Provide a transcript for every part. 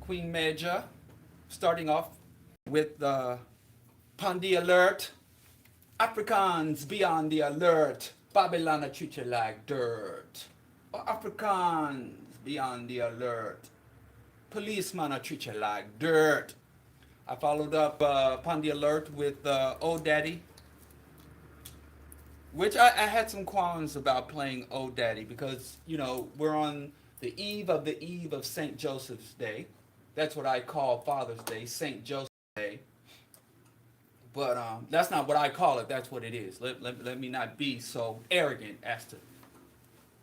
Queen Major, starting off with upon the alert. Africans be on the alert. Babylon a treat you like dirt. Oh, Africans be on the alert. Policeman a treat you like dirt. I followed up upon the alert with Old Daddy, which I had some qualms about playing Old Daddy because, we're on the eve of St. Joseph's Day. That's what I call Father's Day, St. Joseph's Day. But that's not what I call it. That's what it is. Let me not be so arrogant as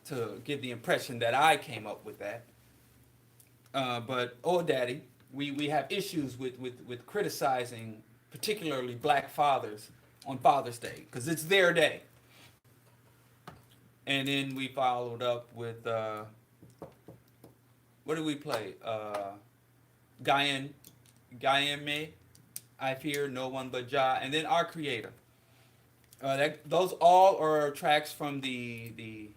to give the impression that I came up with that. But Old Daddy, we have issues with criticizing particularly black fathers on Father's Day because it's their day. And then we followed up with what did we play? Guyame, I fear no one but Jah, and then Our Creator. Those all are tracks from the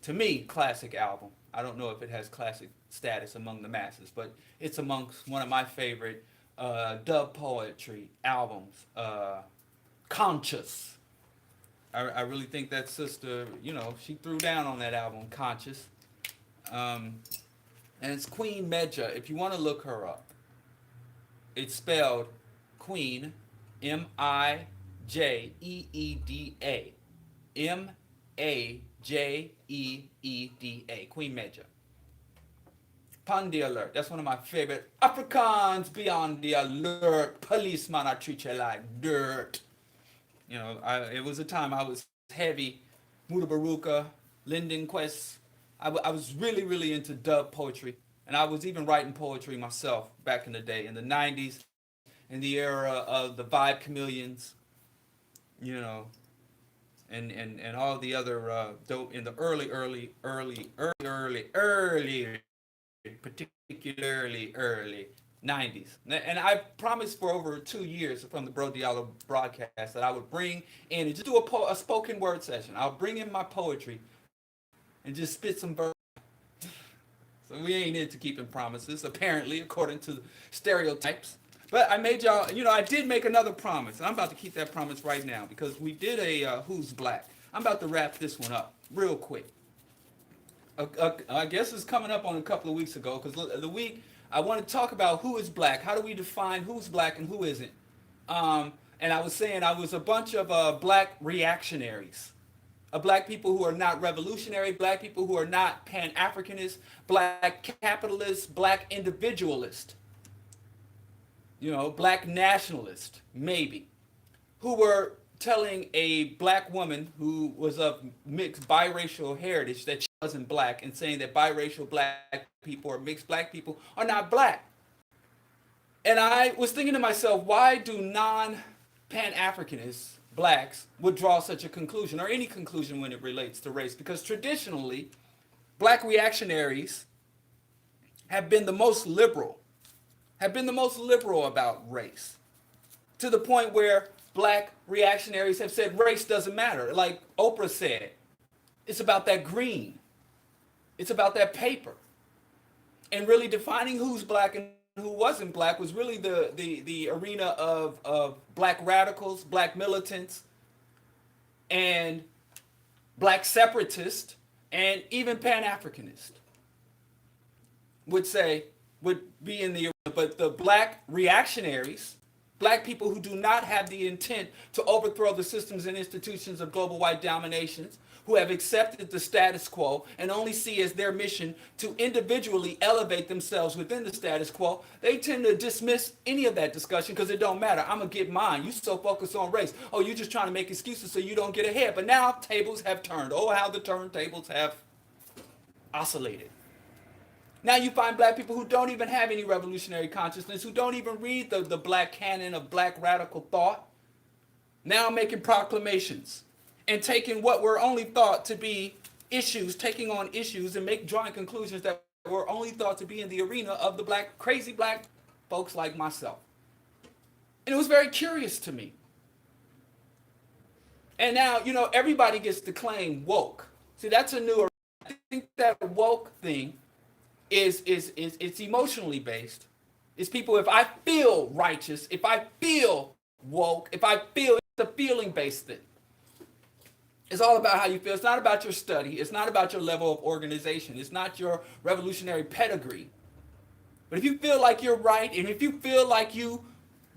to me classic album. I don't know if it has classic status among the masses, but it's amongst one of my favorite dub poetry albums. Conscious. I really think that sister, she threw down on that album, Conscious. And it's Queen Medja. If you want to look her up, it's spelled Queen, Mijeeda, Majeeda, Queen Medja. Upon the alert. That's one of my favorite. Africans be on the alert. Policeman, I treat you like dirt. It was a time I was heavy. Muda Baruka, Lyndon Quest. I was really, really into dub poetry. And I was even writing poetry myself back in the day, in the 90s, in the era of the Vibe Chameleons, and all the other dope in the early, particularly early 90s. And I promised for over 2 years from the Bro Diallo broadcast that I would bring in and just do a spoken word session. I'll bring in my poetry and just spit some verse. So we ain't into keeping promises, apparently, according to stereotypes. But I made y'all, I did make another promise. And I'm about to keep that promise right now because we did a Who's Black. I'm about to wrap this one up real quick. I guess it's coming up on a couple of weeks ago because the week I want to talk about who is black. How do we define who's black and who isn't? And I was saying I was a bunch of black reactionaries. Black people who are not revolutionary, black people who are not pan-Africanist, black capitalist, black individualist, black nationalist, maybe, who were telling a black woman who was of mixed biracial heritage that she wasn't black and saying that biracial black people or mixed black people are not black. And I was thinking to myself, why do non-pan-Africanists, blacks, would draw such a conclusion or any conclusion when it relates to race? Because traditionally, black reactionaries have been the most liberal about race, to the point where black reactionaries have said race doesn't matter. Like Oprah said, it's about that green. It's about that paper. And really defining who's black and who wasn't black was really the arena of black radicals, black militants, and black separatists, and even Pan-Africanists would be in the arena. But the black reactionaries, black people who do not have the intent to overthrow the systems and institutions of global white dominations, who have accepted the status quo and only see as their mission to individually elevate themselves within the status quo, they tend to dismiss any of that discussion because it don't matter. I'm going to get mine. You so focused on race. Oh, you're just trying to make excuses so you don't get ahead. But now tables have turned. Oh, how the turntables have oscillated. Now you find black people who don't even have any revolutionary consciousness, who don't even read the black canon of black radical thought, now making proclamations and taking what were only thought to be issues, taking on issues and drawing conclusions that were only thought to be in the arena of the crazy black folks like myself. And it was very curious to me. And now, everybody gets to claim woke. See, that's a new, I think that woke thing is it's emotionally based. It's people, if I feel righteous, if I feel woke, if I feel, it's a feeling based thing. It's all about how you feel. It's not about your study. It's not about your level of organization. It's not your revolutionary pedigree. But if you feel like you're right, and if you feel like you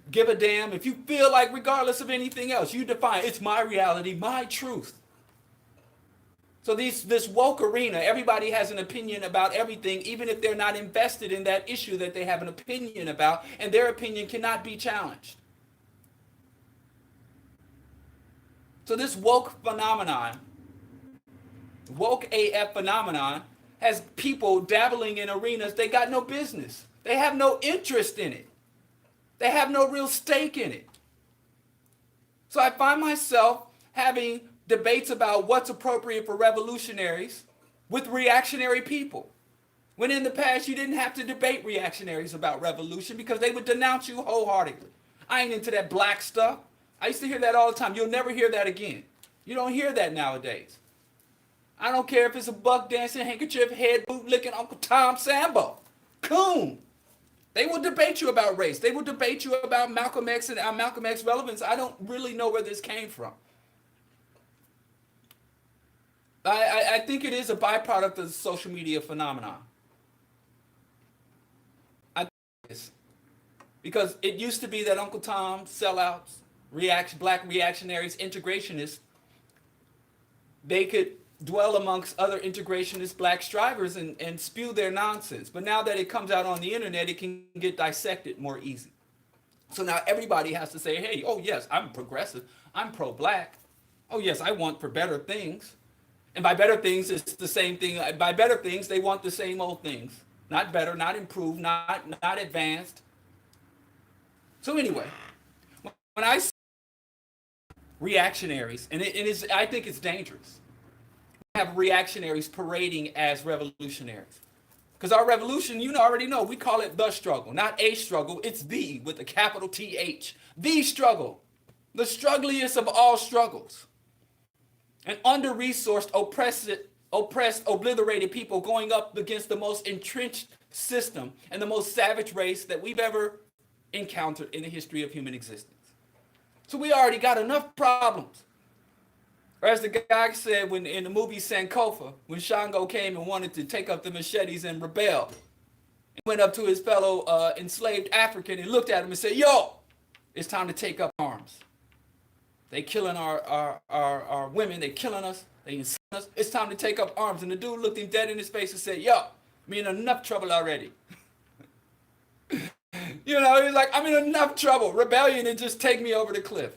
give a damn, if you feel like regardless of anything else, you define it's my reality, my truth. So this woke arena, everybody has an opinion about everything, even if they're not invested in that issue that they have an opinion about, and their opinion cannot be challenged. So this woke phenomenon, woke AF phenomenon, has people dabbling in arenas they got no business. They have no interest in it. They have no real stake in it. So I find myself having debates about what's appropriate for revolutionaries with reactionary people. When in the past you didn't have to debate reactionaries about revolution because they would denounce you wholeheartedly. I ain't into that black stuff. I used to hear that all the time. You'll never hear that again. You don't hear that nowadays. I don't care if it's a buck dancing, handkerchief, head boot licking Uncle Tom Sambo. Coon. They will debate you about race. They will debate you about Malcolm X and Malcolm X relevance. I don't really know where this came from. I think it is a byproduct of the social media phenomenon. I think it is. Because it used to be that Uncle Tom, sellouts, black reactionaries, integrationists, they could dwell amongst other integrationist black strivers and spew their nonsense. But now that it comes out on the internet, it can get dissected more easy. So now everybody has to say, hey, oh yes, I'm progressive. I'm pro-black. Oh yes, I want for better things. And by better things, it's the same thing. By better things, they want the same old things. Not better, not improved, not advanced. So anyway, when I see reactionaries, and I think it's dangerous. We have reactionaries parading as revolutionaries. Because our revolution, you already know, we call it the struggle. Not a struggle, it's the, with a capital TH. The struggle. The struggliest of all struggles. An under-resourced, oppressed, obliterated people going up against the most entrenched system and the most savage race that we've ever encountered in the history of human existence. So we already got enough problems. Or as the guy said when in the movie Sankofa, when Shango came and wanted to take up the machetes and rebel, he went up to his fellow enslaved African and looked at him and said, yo, it's time to take up arms. They killing our women, they killing us, they enslaving us. It's time to take up arms. And the dude looked him dead in his face and said, yo, I'm in enough trouble already. He was like, I'm in enough trouble. Rebellion and just take me over the cliff.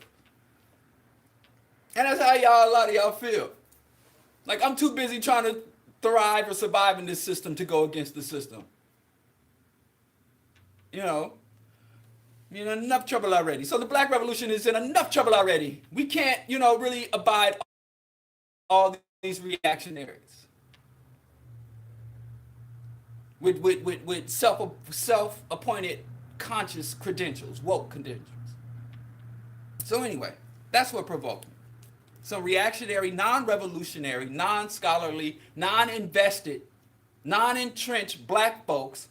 And that's how a lot of y'all feel. Like, I'm too busy trying to thrive or survive in this system to go against the system. I'm in enough trouble already. So the Black Revolution is in enough trouble already. We can't, really abide all these reactionaries. With self-appointed conscious credentials, woke credentials. So anyway, that's what provoked me. Some reactionary, non-revolutionary, non-scholarly, non-invested, non-entrenched black folks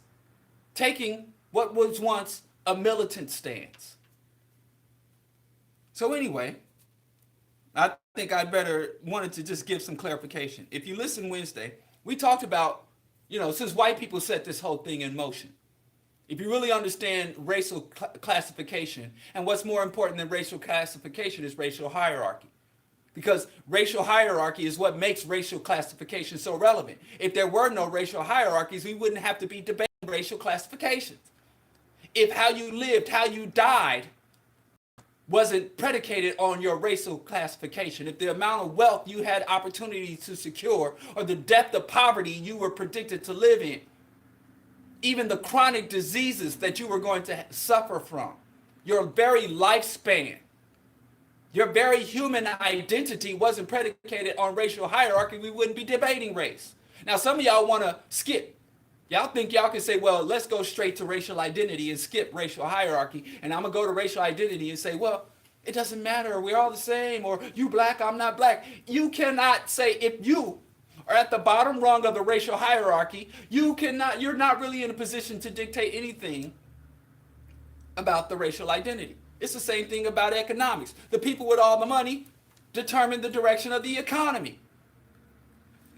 taking what was once a militant stance. So anyway, I think I wanted to just give some clarification. If you listen Wednesday, we talked about, since white people set this whole thing in motion, if you really understand racial classification, and what's more important than racial classification is racial hierarchy. Because racial hierarchy is what makes racial classification so relevant. If there were no racial hierarchies, we wouldn't have to be debating racial classifications. If how you lived, how you died, wasn't predicated on your racial classification, if the amount of wealth you had opportunity to secure, or the depth of poverty you were predicted to live in, even the chronic diseases that you were going to suffer from, your very lifespan, your very human identity wasn't predicated on racial hierarchy, we wouldn't be debating race. Now, some of y'all want to skip. Y'all think y'all can say, well, let's go straight to racial identity and skip racial hierarchy. And I'm going to go to racial identity and say, well, it doesn't matter. We're all the same. Or you black, I'm not black. You cannot say if you are at the bottom rung of the racial hierarchy, you're not really in a position to dictate anything about the racial identity. It's the same thing about economics. The people with all the money determine the direction of the economy.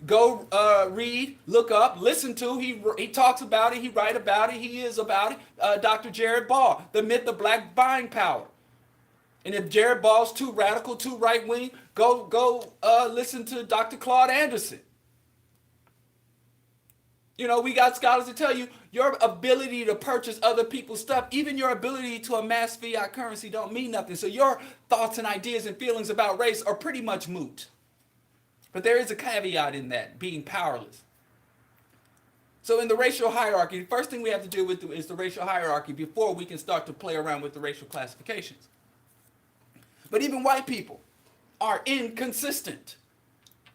Go read, look up, listen to. He talks about it. He write about it. He is about it. Dr. Jared Ball, The Myth of Black Buying Power. And if Jared Ball's too radical, too right wing, go listen to Dr. Claude Anderson. You know, we got scholars that tell you your ability to purchase other people's stuff, even your ability to amass fiat currency don't mean nothing. So your thoughts and ideas and feelings about race are pretty much moot. But there is a caveat in that, being powerless. So in the racial hierarchy, the first thing we have to deal with is the racial hierarchy before we can start to play around with the racial classifications. But even white people are inconsistent.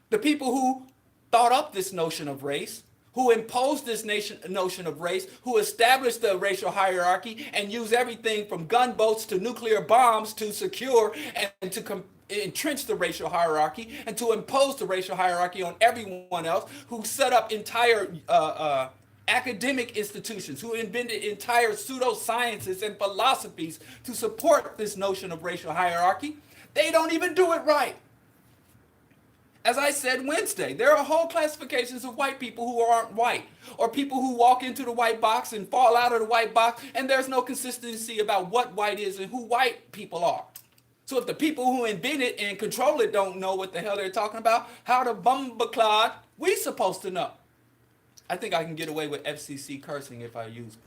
The people who thought up this notion of race, who imposed this notion of race, who established the racial hierarchy and used everything from gunboats to nuclear bombs to secure and to entrench the racial hierarchy and to impose the racial hierarchy on everyone else, who set up entire academic institutions, who invented entire pseudosciences and philosophies to support this notion of racial hierarchy. They don't even do it right. As I said Wednesday, there are whole classifications of white people who aren't white, or people who walk into the white box and fall out of the white box, and there's no consistency about what white is and who white people are. So if the people who invent it and control it don't know what the hell they're talking about, how the bumbleclod we supposed to know? I think I can get away with FCC cursing if I use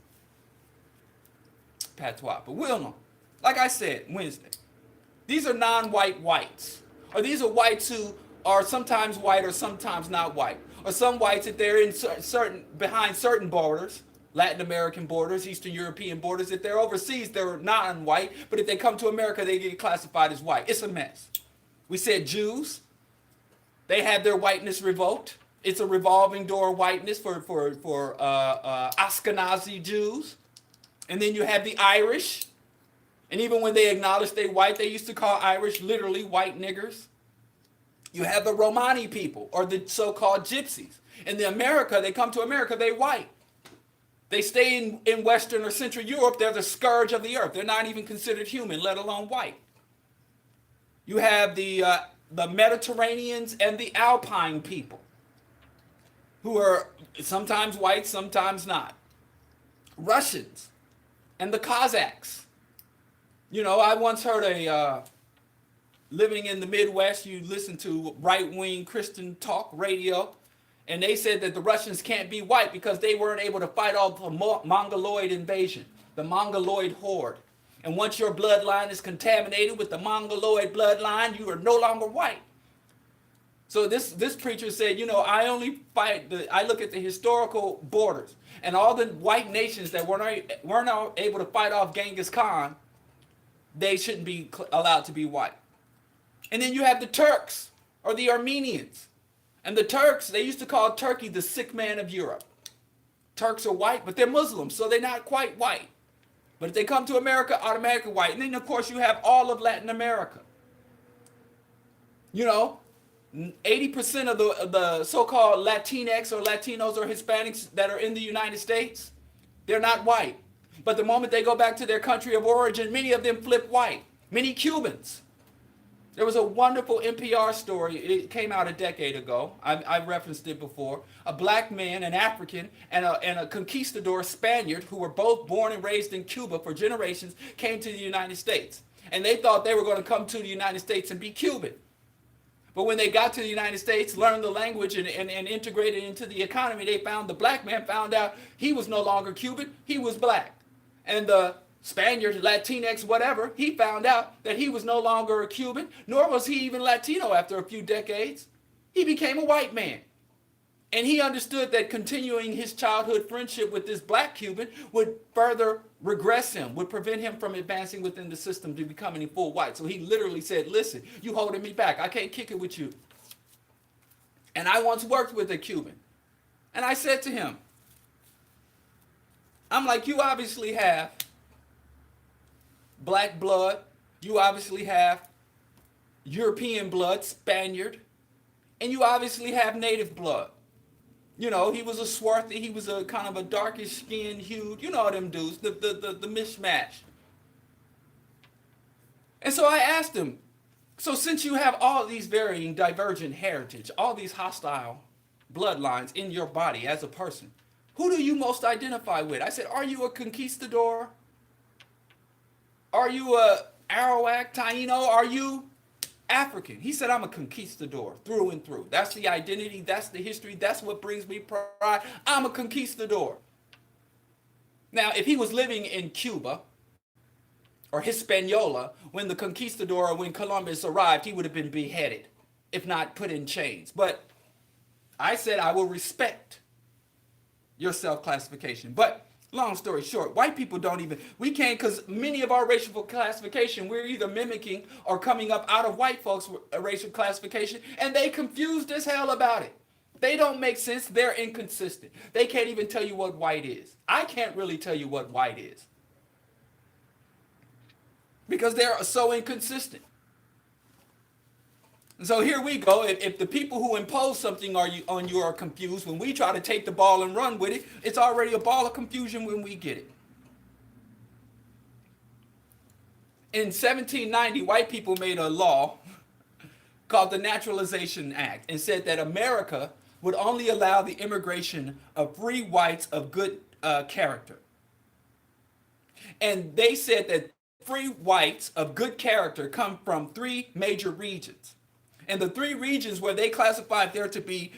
patois, but we'll know. Like I said Wednesday, these are non-white whites, or these are whites who are sometimes white or sometimes not white, or some whites if they're in behind certain borders, Latin American borders, Eastern European borders. If they're overseas, they're non-white, but if they come to America, they get classified as white. It's a mess. We said Jews, they have their whiteness revoked. It's a revolving door of whiteness for Ashkenazi Jews. And then you have the Irish, and even when they acknowledge they white, they used to call Irish literally white niggers. You have the Romani people, or the so-called gypsies. In America, they come to America, they white. They stay in Western or Central Europe, they're the scourge of the earth. They're not even considered human, let alone white. You have the Mediterraneans and the Alpine people, who are sometimes white, sometimes not. Russians and the Cossacks. You know, I once heard living in the Midwest, you listen to right-wing Christian talk radio, and they said that the Russians can't be white because they weren't able to fight off the Mongoloid invasion, the Mongoloid horde. And once your bloodline is contaminated with the Mongoloid bloodline, you are no longer white. So this preacher said, you know, I look at the historical borders, and all the white nations that weren't able to fight off Genghis Khan, they shouldn't be allowed to be white. And then you have the Turks, or the Armenians. And the Turks, they used to call Turkey the sick man of Europe. Turks are white, but they're Muslims, so they're not quite white. But if they come to America, automatically white. And then, of course, you have all of Latin America. You know, 80% of the so-called Latinx or Latinos or Hispanics that are in the United States, they're not white. But the moment they go back to their country of origin, many of them flip white. Many Cubans. There was a wonderful NPR story. It came out a decade ago. I referenced it before. A black man, an African, and a conquistador Spaniard, who were both born and raised in Cuba for generations, came to the United States. And they thought they were going to come to the United States and be Cuban. But when they got to the United States, learned the language, and integrated into the economy, the black man found out he was no longer Cuban, he was black. And the Spaniard, Latinx, whatever, he found out that he was no longer a Cuban, nor was he even Latino after a few decades. He became a white man. And he understood that continuing his childhood friendship with this black Cuban would further regress him, would prevent him from advancing within the system to becoming full white. So he literally said, listen, you holding me back. I can't kick it with you. And I once worked with a Cuban. And I said to him, I'm like, you obviously have black blood. You obviously have European blood, Spaniard. And you obviously have native blood. You know, he was a swarthy, he was a kind of a darkish skinned hued, you know them dudes, the mishmash. And so I asked him, so since you have all these varying divergent heritage, all these hostile bloodlines in your body as a person, who do you most identify with? I said, are you a conquistador? Are you a Arawak, Taino? Are you African? He said, I'm a conquistador through and through. That's the identity. That's the history. That's what brings me pride. I'm a conquistador. Now, if he was living in Cuba or Hispaniola when the conquistador or when Columbus arrived, he would have been beheaded, if not put in chains. But I said, I will respect your self-classification. But long story short, white people don't even, we can't, because many of our racial classification, we're either mimicking or coming up out of white folks' racial classification, and they confused as hell about it. They don't make sense. They're inconsistent. They can't even tell you what white is. I can't really tell you what white is because they're so inconsistent. So here we go. If the people who impose something on you are confused, when we try to take the ball and run with it, it's already a ball of confusion when we get it. In 1790, white people made a law called the Naturalization Act and said that America would only allow the immigration of free whites of good character. And they said that free whites of good character come from three major regions. And the three regions where they classified there to be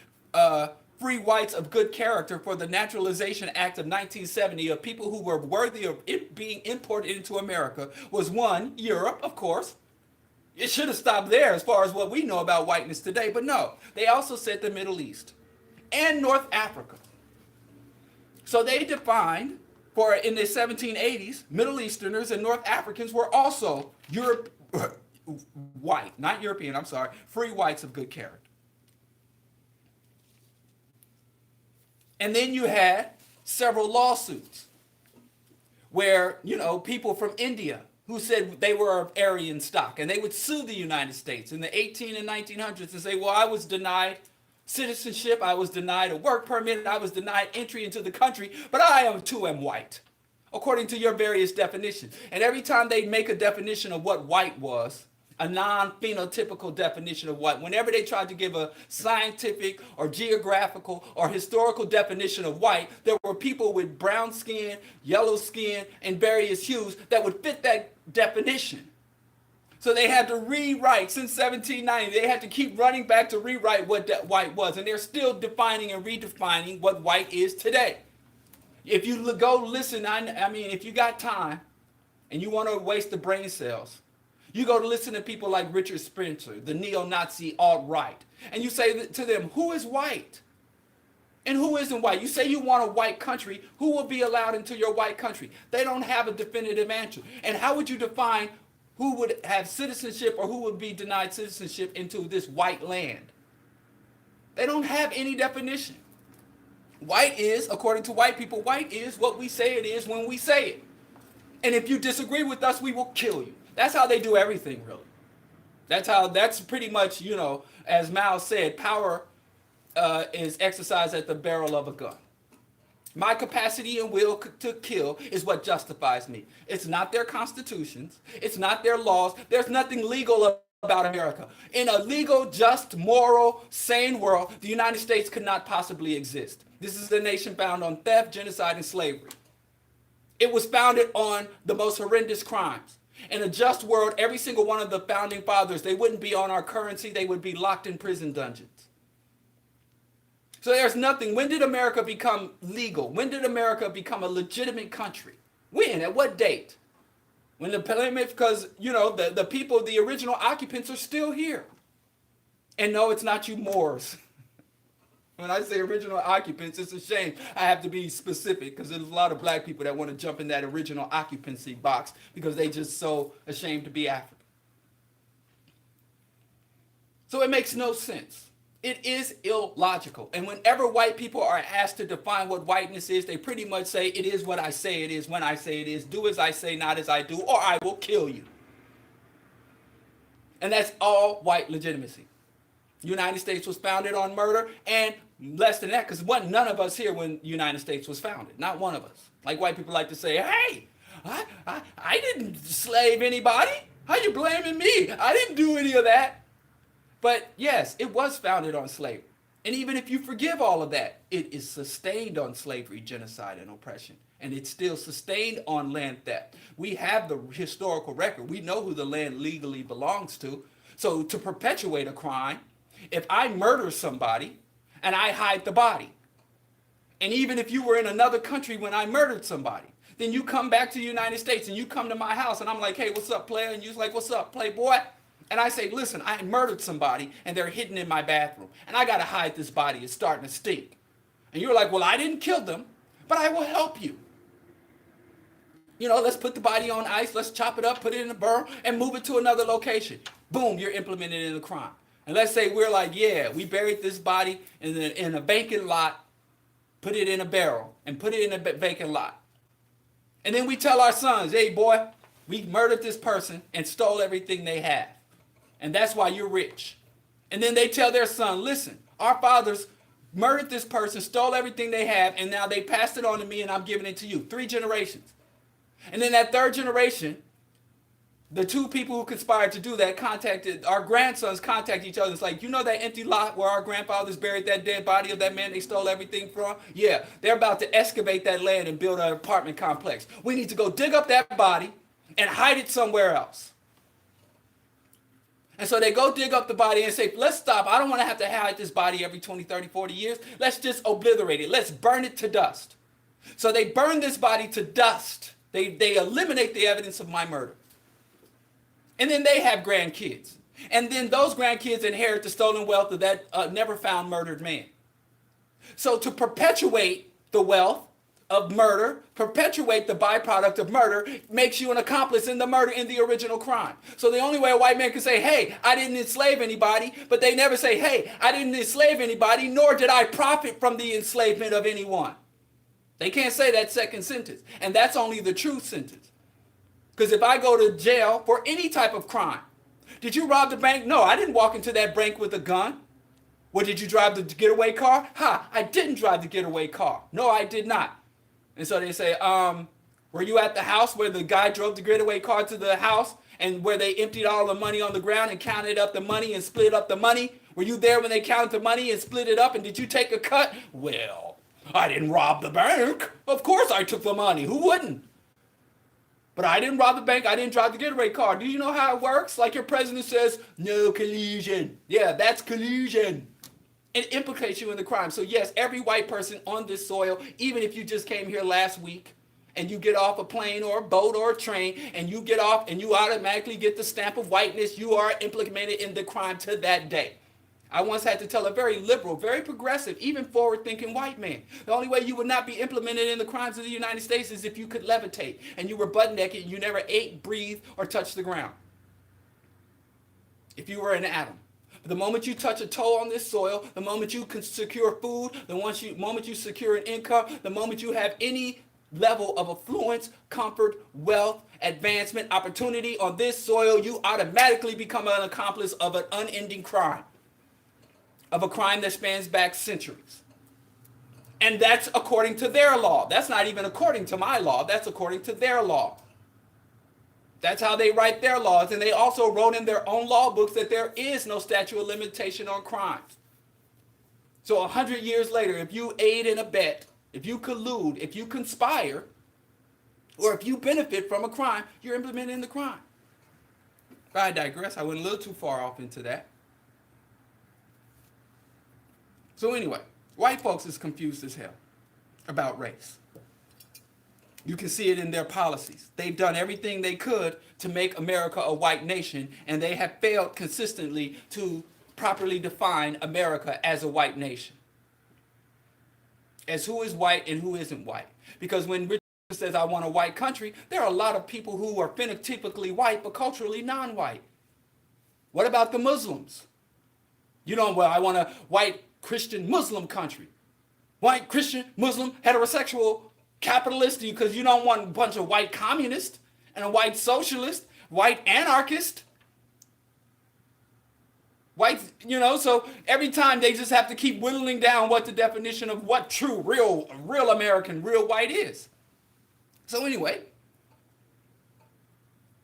free whites of good character for the Naturalization Act of 1970 of people who were worthy of it being imported into America was one, Europe, of course. It should have stopped there as far as what we know about whiteness today, but no. They also said the Middle East and North Africa. So they defined for in the 1780s, Middle Easterners and North Africans were also white, not European, I'm sorry, free whites of good character. And then you had several lawsuits where, you know, people from India who said they were of Aryan stock, and they would sue the United States in the 18 and 1900s and say, well, I was denied citizenship, I was denied a work permit, I was denied entry into the country, but I am too am white, according to your various definitions. And every time they make a definition of what white was, a non-phenotypical definition of white, whenever they tried to give a scientific or geographical or historical definition of white, there were people with brown skin, yellow skin, and various hues that would fit that definition. So they had to rewrite since 1790. They had to keep running back to rewrite what that white was. And they're still defining and redefining what white is today. If you go listen, I mean, if you got time and you want to waste the brain cells, you go to listen to people like Richard Spencer, the neo-Nazi alt-right, and you say to them, who is white? And who isn't white? You say you want a white country. Who will be allowed into your white country? They don't have a definitive answer. And how would you define who would have citizenship or who would be denied citizenship into this white land? They don't have any definition. White is, according to white people, white is what we say it is when we say it. And if you disagree with us, we will kill you. That's how they do everything, really. That's pretty much, you know, as Mao said, power is exercised at the barrel of a gun. My capacity and will to kill is what justifies me. It's not their constitutions. It's not their laws. There's nothing legal about America. In a legal, just, moral, sane world, the United States could not possibly exist. This is a nation founded on theft, genocide, and slavery. It was founded on the most horrendous crimes. In a just world, every single one of the founding fathers, they wouldn't be on our currency. They would be locked in prison dungeons. So there's nothing. When did America become legal? When did America become a legitimate country? When? At what date? When the Plymouth, because, you know, the people, the original occupants are still here. And no, it's not you Moors. When I say original occupants, it's a shame. I have to be specific because there's a lot of black people that want to jump in that original occupancy box because they just so ashamed to be African. So it makes no sense. It is illogical. And whenever white people are asked to define what whiteness is, they pretty much say, it is what I say it is, when I say it is, do as I say, not as I do, or I will kill you. And that's all white legitimacy. United States was founded on murder, and less than that, because none of us here when the United States was founded. Not one of us. Like white people like to say, hey, I didn't slave anybody. How you blaming me? I didn't do any of that. But yes, it was founded on slavery. And even if you forgive all of that, it is sustained on slavery, genocide, and oppression. And it's still sustained on land theft. We have the historical record. We know who the land legally belongs to. So to perpetuate a crime, if I murder somebody and I hide the body, and even if you were in another country when I murdered somebody, then you come back to the United States and you come to my house and I'm like, hey, what's up, player? And you're like, what's up, playboy? And I say, listen, I murdered somebody and they're hidden in my bathroom. And I got to hide this body. It's starting to stink. And you're like, well, I didn't kill them, but I will help you. You know, let's put the body on ice. Let's chop it up, put it in a barrel, and move it to another location. Boom, you're implemented in the crime. And let's say we're like, yeah, we buried this body in a vacant lot, put it in a barrel, and put it in a vacant lot. And then we tell our sons, hey, boy, we murdered this person and stole everything they have. And that's why you're rich. And then they tell their son, listen, our fathers murdered this person, stole everything they have, and now they passed it on to me and I'm giving it to you. 3 generations. And then that 3rd generation, the 2 people who conspired to do that our grandsons contacted each other. It's like, you know that empty lot where our grandfathers buried that dead body of that man they stole everything from? Yeah, they're about to excavate that land and build an apartment complex. We need to go dig up that body and hide it somewhere else. And so they go dig up the body and say, let's stop. I don't want to have to hide this body every 20, 30, 40 years. Let's just obliterate it. Let's burn it to dust. So they burn this body to dust. They eliminate the evidence of my murder. And then they have grandkids. And then those grandkids inherit the stolen wealth of that never found murdered man. So to perpetuate the wealth of murder, perpetuate the byproduct of murder, makes you an accomplice in the murder in the original crime. So the only way a white man can say, hey, I didn't enslave anybody, but they never say, hey, I didn't enslave anybody, nor did I profit from the enslavement of anyone. They can't say that second sentence. And that's only the true sentence. Because if I go to jail for any type of crime, did you rob the bank? No, I didn't walk into that bank with a gun. Well, did you drive the getaway car? I didn't drive the getaway car. No, I did not. And so they say, were you at the house where the guy drove the getaway car to the house and where they emptied all the money on the ground and counted up the money and split up the money? Were you there when they counted the money and split it up? And did you take a cut? Well, I didn't rob the bank. Of course I took the money. Who wouldn't? But I didn't rob the bank. I didn't drive the getaway car. Do you know how it works? Like your president says, no collusion. Yeah, that's collusion. It implicates you in the crime. So yes, every white person on this soil, even if you just came here last week and you get off a plane or a boat or a train and you get off and you automatically get the stamp of whiteness, you are implicated in the crime to that day. I once had to tell a very liberal, very progressive, even forward-thinking white man, the only way you would not be implemented in the crimes of the United States is if you could levitate and you were butt-naked and you never ate, breathed, or touched the ground. If you were an atom. The moment you touch a toe on this soil, the moment you can secure food, the moment you secure an income, the moment you have any level of affluence, comfort, wealth, advancement, opportunity on this soil, you automatically become an accomplice of an unending crime, of a crime that spans back centuries. And that's according to their law. That's not even according to my law. That's according to their law. That's how they write their laws. And they also wrote in their own law books that there is no statute of limitation on crimes. So 100 years later, if you aid and abet, if you collude, if you conspire, or if you benefit from a crime, you're implementing the crime. But I digress. I went a little too far off into that. So anyway, white folks is confused as hell about race. You can see it in their policies. They've done everything they could to make America a white nation, and they have failed consistently to properly define America as a white nation. As who is white and who isn't white. Because when Richard says, I want a white country, there are a lot of people who are phenotypically white, but culturally non-white. What about the Muslims? You know, well, I want a white Christian Muslim country. White Christian Muslim heterosexual capitalist, because you don't want a bunch of white communists and a white socialist, white anarchist. Whites, so every time they just have to keep whittling down what the definition of what true, real American, real white is. So anyway,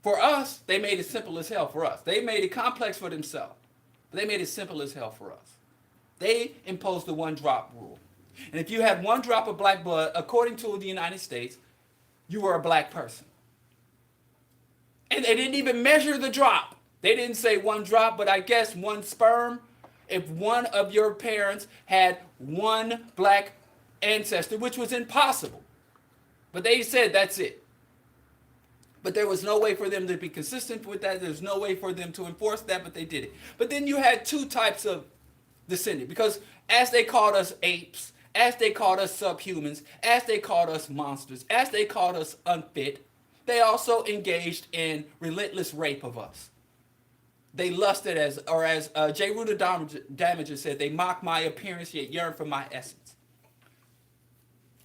for us, they made it simple as hell for us. They made it complex for themselves. But they made it simple as hell for us. They imposed the one drop rule. And if you had one drop of black blood, according to the United States, you were a black person. And they didn't even measure the drop. They didn't say one drop, but I guess one sperm. If one of your parents had one black ancestor, which was impossible. But they said that's it. But there was no way for them to be consistent with that. There's no way for them to enforce that, but they did it. But then you had two types of descendant, because as they called us apes, as they called us subhumans, as they called us monsters, as they called us unfit, they also engaged in relentless rape of us. They lusted as J. Rudder Damager said, they mock my appearance yet yearn for my essence.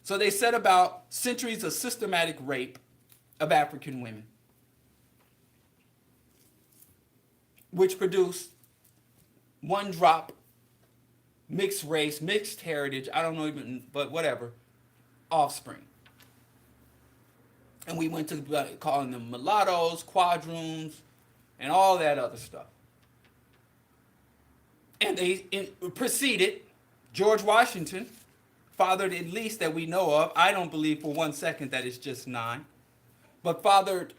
So they set about centuries of systematic rape of African women, which produced one drop, mixed race, mixed heritage, I don't know even, but whatever, offspring. And we went to calling them mulattoes, quadroons, and all that other stuff. And they proceeded, George Washington fathered, at least that we know of, I don't believe for 1 second that it's just 9, but fathered,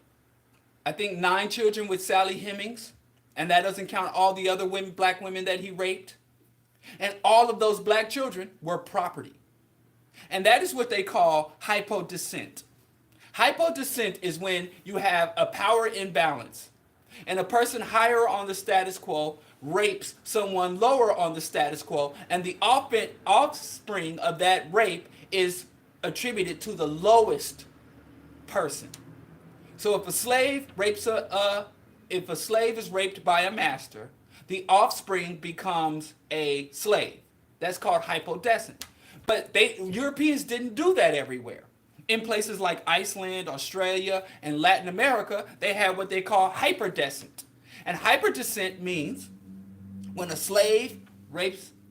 I think, 9 children with Sally Hemings, and that doesn't count all the other women, black women that he raped. And all of those black children were property. And that is what they call hypodescent. Hypodescent is when you have a power imbalance, and a person higher on the status quo rapes someone lower on the status quo, and the offspring of that rape is attributed to the lowest person. So if a slave is raped by a master, the offspring becomes a slave. That's called hypodescent. But Europeans didn't do that everywhere. In places like Iceland, Australia, and Latin America, they have what they call hyperdescent. And hyperdescent means when a slave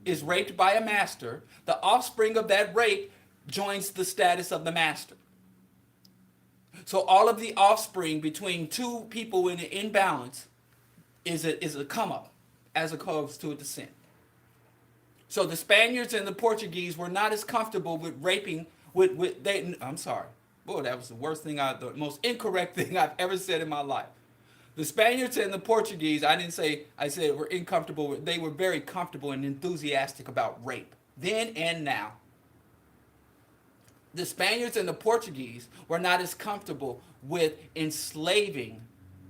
is raped by a master, the offspring of that rape joins the status of the master. So all of the offspring between two people in an imbalance is a come up, as opposed to a descent. So the Spaniards and the Portuguese were not as comfortable with raping. I'm sorry. Boy, that was the most incorrect thing I've ever said in my life. The Spaniards and the Portuguese, I said were uncomfortable. They were very comfortable and enthusiastic about rape, then and now. The Spaniards and the Portuguese were not as comfortable with enslaving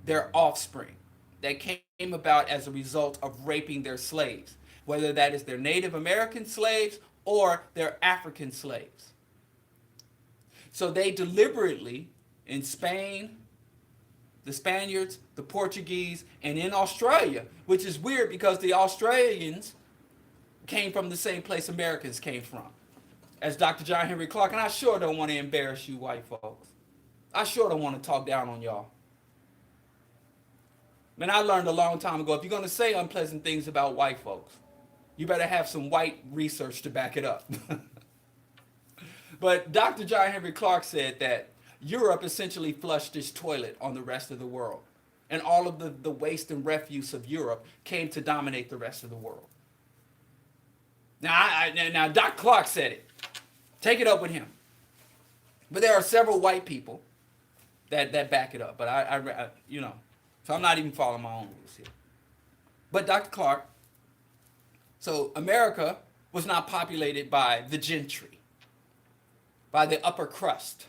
their offspring that came about as a result of raping their slaves, whether that is their Native American slaves or their African slaves. So they deliberately, in Spain, the Spaniards, the Portuguese, and in Australia, which is weird because the Australians came from the same place Americans came from, as Dr. John Henry Clark, and I sure don't want to embarrass you white folks. I sure don't want to talk down on y'all. Man, I learned a long time ago, if you're going to say unpleasant things about white folks, you better have some white research to back it up. But Dr. John Henry Clark said that Europe essentially flushed its toilet on the rest of the world. And all of the waste and refuse of Europe came to dominate the rest of the world. Now Dr. Clark said it. Take it up with him. But there are several white people that back it up. But so I'm not even following my own rules here. But Dr. Clark, so America was not populated by the gentry, by the upper crust,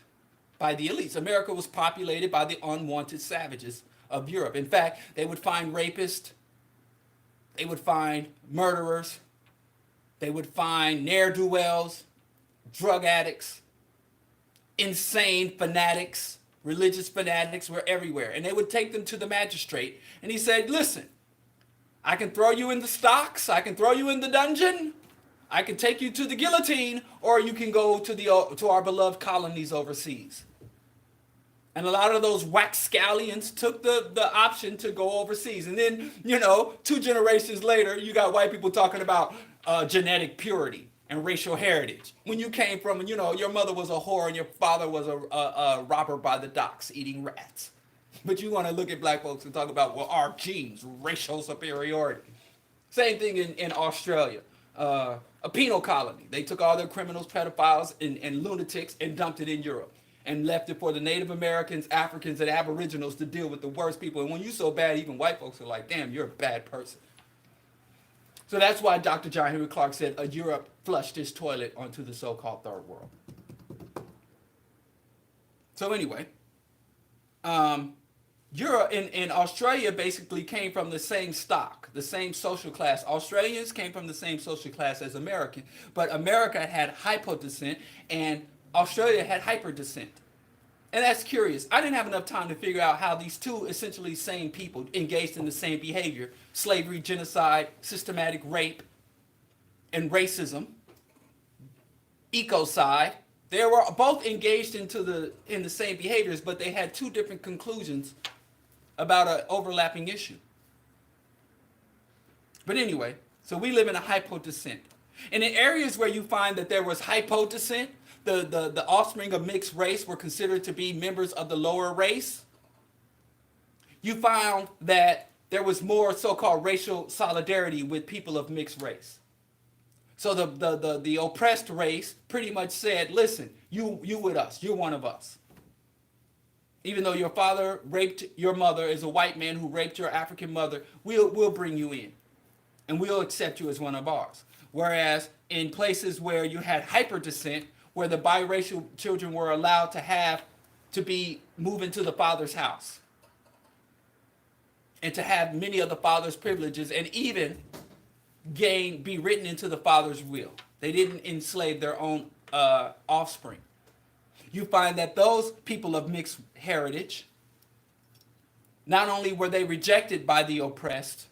by the elites. America was populated by the unwanted savages of Europe. In fact, they would find rapists, they would find murderers, they would find ne'er-do-wells, drug addicts, insane fanatics, religious fanatics were everywhere. And they would take them to the magistrate. And he said, listen, I can throw you in the stocks, I can throw you in the dungeon, I can take you to the guillotine, or you can go to our beloved colonies overseas. And a lot of those whack-scallions took the option to go overseas. And then, 2 generations later, you got white people talking about genetic purity and racial heritage. When you came from, your mother was a whore and your father was a robber by the docks eating rats. But you want to look at black folks and talk about, well, our genes, racial superiority. Same thing in Australia. A penal colony. They took all their criminals, pedophiles, and lunatics and dumped it in Europe and left it for the Native Americans, Africans, and Aboriginals to deal with the worst people. And when you're so bad, even white folks are like, damn, you're a bad person. So that's why Dr. John Henry Clark said, Europe flushed its toilet onto the so-called third world. So anyway, Europe in Australia basically came from the same stock, the same social class. Australians came from the same social class as American, but America had hypodescent and Australia had hyperdescent. And that's curious. I didn't have enough time to figure out how these two essentially same people engaged in the same behavior: slavery, genocide, systematic rape, and racism, ecocide. They were both engaged in the same behaviors, but they had two different conclusions about an overlapping issue. But anyway, so we live in a hypodescent. And in areas where you find that there was hypodescent, the offspring of mixed race were considered to be members of the lower race, you found that there was more so-called racial solidarity with people of mixed race. So the oppressed race pretty much said, listen, you with us, you're one of us. Even though your father raped your mother as a white man who raped your African mother, we'll bring you in. And we'll accept you as one of ours. Whereas in places where you had hyperdescent, where the biracial children were allowed to move into the father's house. And to have many of the father's privileges and even be written into the father's will. They didn't enslave their own offspring. You find that those people of mixed heritage, not only were they rejected by the oppressed,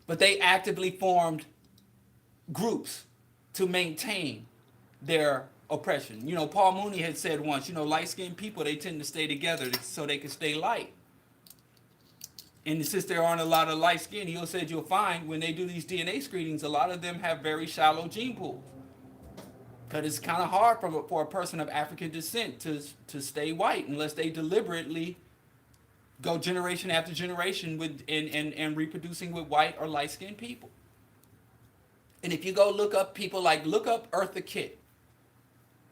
but they actively formed groups to maintain their oppression. Paul Mooney had said once, light-skinned people, they tend to stay together so they can stay light. And since there aren't a lot of light skin, he said you'll find when they do these DNA screenings, a lot of them have very shallow gene pools. Because it's kind of hard for a person of African descent to stay white unless they deliberately go generation after generation with and reproducing with white or light-skinned people. And if you go look up Eartha Kitt.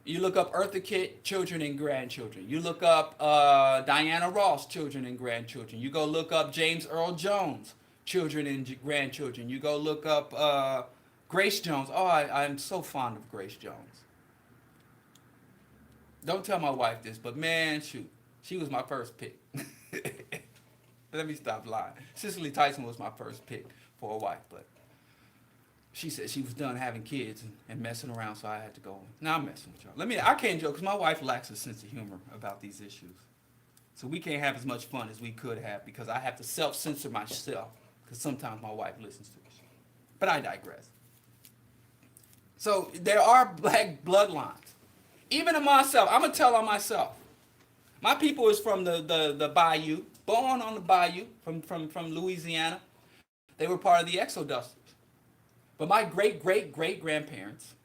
You look up Eartha Kitt, children and grandchildren. You look up Diana Ross, children and grandchildren. You go look up James Earl Jones, children and grandchildren. You go look up Grace Jones. Oh, I'm so fond of Grace Jones. Don't tell my wife this, but man, shoot, she was my first pick. Let me stop lying. Cicely Tyson was my first pick for a wife, but she said she was done having kids and messing around, so I had to go. Now I'm messing with y'all. I can't joke because my wife lacks a sense of humor about these issues. So we can't have as much fun as we could have because I have to self-censor myself because sometimes my wife listens to me. But I digress. So there are black bloodlines. Even in myself, I'm going to tell on myself. My people is from the Bayou, born on the Bayou from Louisiana. They were part of the Exodusters. But my great-great-great-grandparents,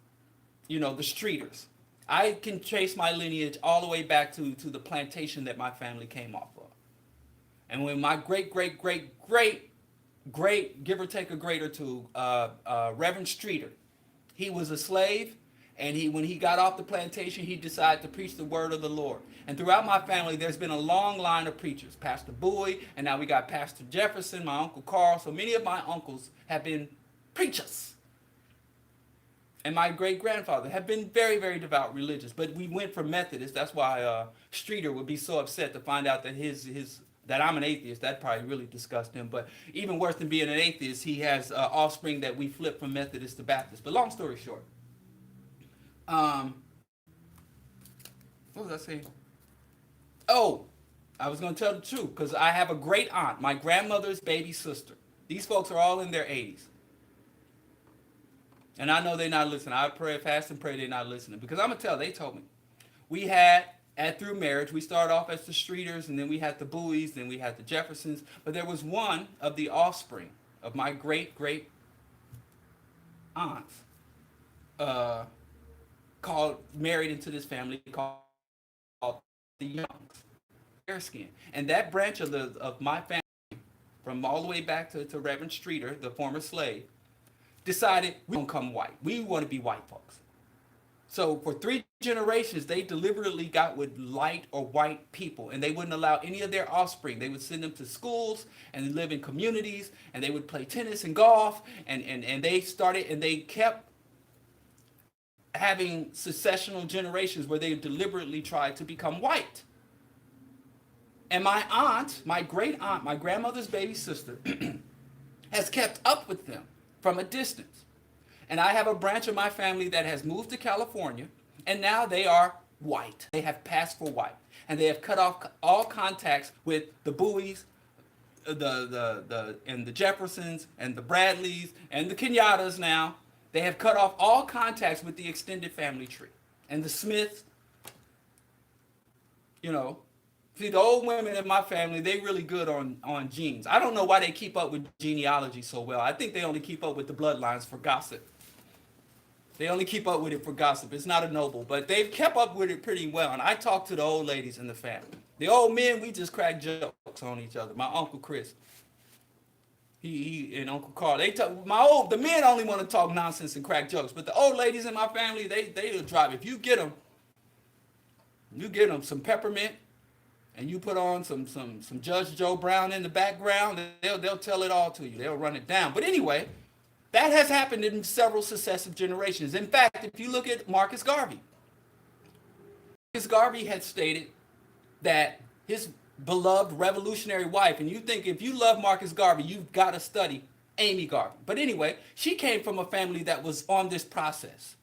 the Streeters, I can trace my lineage all the way back to the plantation that my family came off of. And when my great-great-great-great, give or take a grade or two, Reverend Streeter, he was a slave, and when he got off the plantation, he decided to preach the word of the Lord. And throughout my family, there's been a long line of preachers. Pastor Bowie, and now we got Pastor Jefferson, my Uncle Carl. So many of my uncles have been preachers. And my great-grandfather have been very, very devout religious. But we went for Methodist. That's why Streeter would be so upset to find out that that I'm an atheist. That probably really disgusted him. But even worse than being an atheist, he has offspring that we flipped from Methodist to Baptist. But long story short, what was I saying? Oh, I was going to tell the truth because I have a great aunt, my grandmother's baby sister. These folks are all in their 80s. And I know they're not listening. I pray, fast and pray they're not listening. Because I'm going to tell, they told me. We had And through marriage, we started off as the Streeters, and then we had the Bowies, then we had the Jeffersons. But there was one of the offspring of my great great aunts, uh, called married into this family called the Youngs, fair skin, and that branch of my family, from all the way back to Reverend Streeter, the former slave, decided we don't come white. We want to be white folks. So for 3 generations, they deliberately got with light or white people, and they wouldn't allow any of their offspring. They would send them to schools and live in communities, and they would play tennis and golf, and they started, and they kept having successional generations where they deliberately tried to become white. And my aunt, my great aunt, my grandmother's baby sister, has kept up with them from a distance. And I have a branch of my family that has moved to California, and now they are white. They have passed for white, and they have cut off all contacts with the Bowies, and the Jeffersons, and the Bradleys, and the Kenyattas. Now they have cut off all contacts with the extended family tree, and the Smiths. You know, see, the old women in my family, they really good on genes. I don't know why they keep up with genealogy so well. I think they only keep up with the bloodlines for gossip. They only keep up with it for gossip. It's not a noble, but they've kept up with it pretty well. And I talk to the old ladies in the family. The old men, we just crack jokes on each other. My Uncle Chris, he and Uncle Carl, they talk. The men only want to talk nonsense and crack jokes, but the old ladies in my family, they'll drive. If you get them, some peppermint, and you put on some Judge Joe Brown in the background, they'll tell it all to you. They'll run it down. But anyway, that has happened in several successive generations. In fact, if you look at Marcus Garvey had stated that his beloved revolutionary wife, and you think if you love Marcus Garvey, you've got to study Amy Garvey. But anyway, she came from a family that was on this process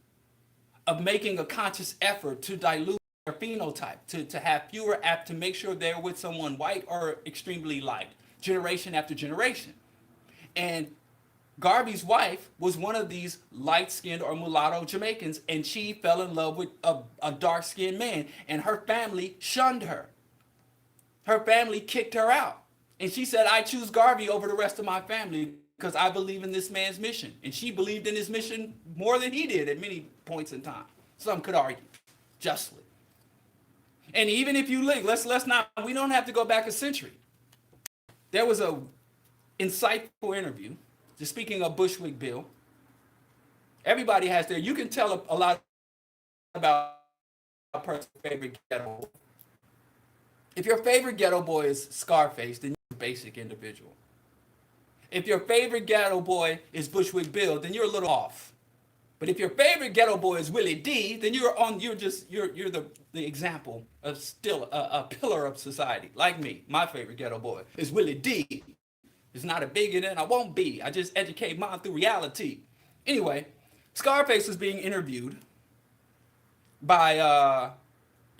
of making a conscious effort to dilute their phenotype, to have fewer apt to make sure they're with someone white or extremely light, generation after generation. And Garvey's wife was one of these light-skinned or mulatto Jamaicans, and she fell in love with a dark-skinned man, and her family shunned her. Her family kicked her out. And she said, I choose Garvey over the rest of my family because I believe in this man's mission. And she believed in his mission more than he did at many points in time. Some could argue, justly. And even if you look, we don't have to go back a century. There was a insightful interview, just speaking of Bushwick Bill. Everybody has you can tell a lot about a person's favorite ghetto. If your favorite ghetto boy is Scarface, then you're a basic individual. If your favorite ghetto boy is Bushwick Bill, then you're a little off. But if your favorite ghetto boy is Willie D, then you're the example of still a pillar of society. Like me, my favorite ghetto boy is Willie D. It's not a bigot, and I won't be. I just educate mine through reality. Anyway, Scarface was being interviewed by